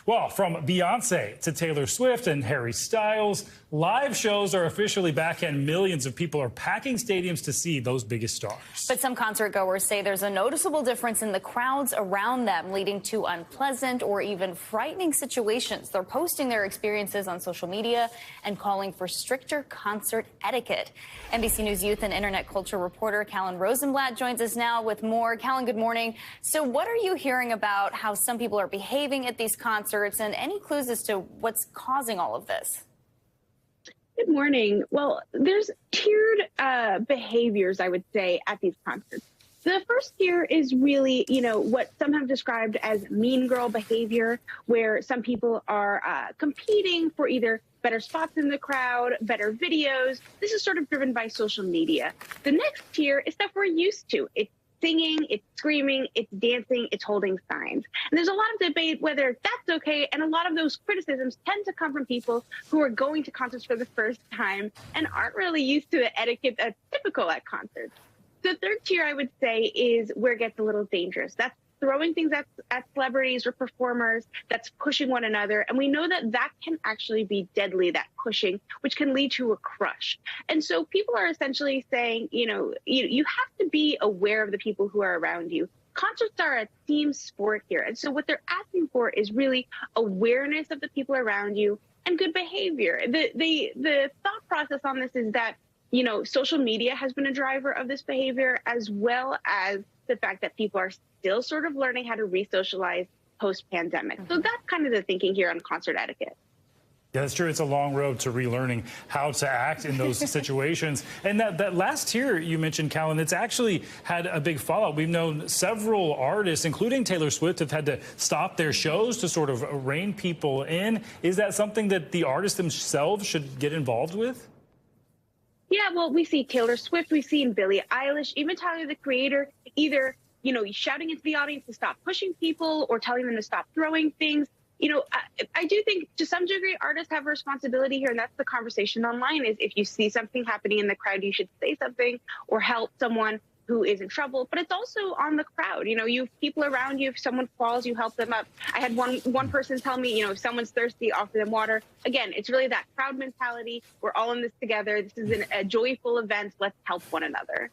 Well, from Beyonce to Taylor Swift and Harry Styles, live shows are officially back and millions of people are packing stadiums to see those biggest stars. But some concert goers say there's a noticeable difference in the crowds around them, leading to unpleasant or even frightening situations. They're posting their experiences on social media and calling for stricter concert etiquette. NBC News youth and internet culture reporter Kalhan Rosenblatt joins us now with more. Kalhan, good morning. So what are you hearing about how some people are behaving at these concerts, and any clues as to what's causing all of this? Good morning. Well, there's tiered behaviors, I would say, at these concerts. The first tier is really, what some have described as mean girl behavior, where some people are competing for either better spots in the crowd, better videos. This is sort of driven by social media. The next tier is stuff we're used to. It's singing, it's screaming, it's dancing, it's holding signs. And there's a lot of debate whether that's okay, and a lot of those criticisms tend to come from people who are going to concerts for the first time and aren't really used to the etiquette that's typical at concerts. The third tier, I would say, is where it gets a little dangerous. That's throwing things at celebrities or performers, that's pushing one another. And we know that can actually be deadly, that pushing, which can lead to a crush. And so people are essentially saying, you have to be aware of the people who are around you. Concerts are a team sport here. And so what they're asking for is really awareness of the people around you and good behavior. The thought process on this is that, social media has been a driver of this behavior, as well as the fact that people are still sort of learning how to re-socialize post-pandemic. So that's kind of the thinking here on concert etiquette. Yeah, that's true. It's a long road to relearning how to act in those situations. And that last tier you mentioned, Kalhan, it's actually had a big fallout. We've known several artists, including Taylor Swift, have had to stop their shows to sort of rein people in. Is that something that the artists themselves should get involved with? Yeah, well, we see Taylor Swift, we've seen Billie Eilish, even Tyler, the Creator, either, shouting into the audience to stop pushing people or telling them to stop throwing things. I do think to some degree artists have a responsibility here, and that's the conversation online is if you see something happening in the crowd, you should say something or help someone who is in trouble. But it's also on the crowd. You have people around you. If someone falls, you help them up. I had one person tell me, if someone's thirsty, offer them water. Again, it's really that crowd mentality. We're all in this together. This is a joyful event. Let's help one another.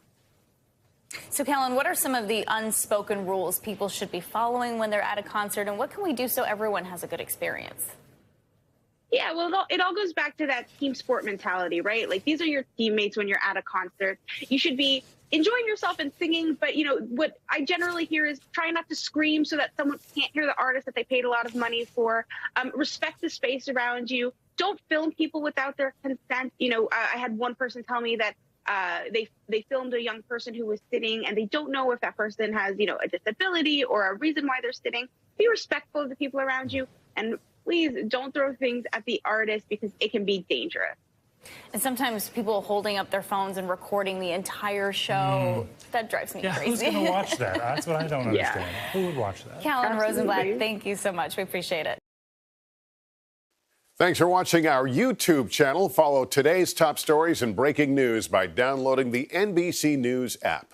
So, Kalhan, what are some of the unspoken rules people should be following when they're at a concert, and what can we do so everyone has a good experience? Yeah, well, it all goes back to that team sport mentality, right? Like, these are your teammates when you're at a concert. You should be enjoying yourself and singing, but, what I generally hear is try not to scream so that someone can't hear the artist that they paid a lot of money for. Respect the space around you. Don't film people without their consent. I had one person tell me that they filmed a young person who was sitting, and they don't know if that person has, a disability or a reason why they're sitting. Be respectful of the people around you, and please don't throw things at the artist because it can be dangerous. And sometimes people holding up their phones and recording the entire show, that drives me crazy. Who's going to watch that? That's what I don't understand. Who would watch that? Kalhan Rosenblatt, thank you so much. We appreciate it. Thanks for watching our YouTube channel. Follow today's top stories and breaking news by downloading the NBC News app.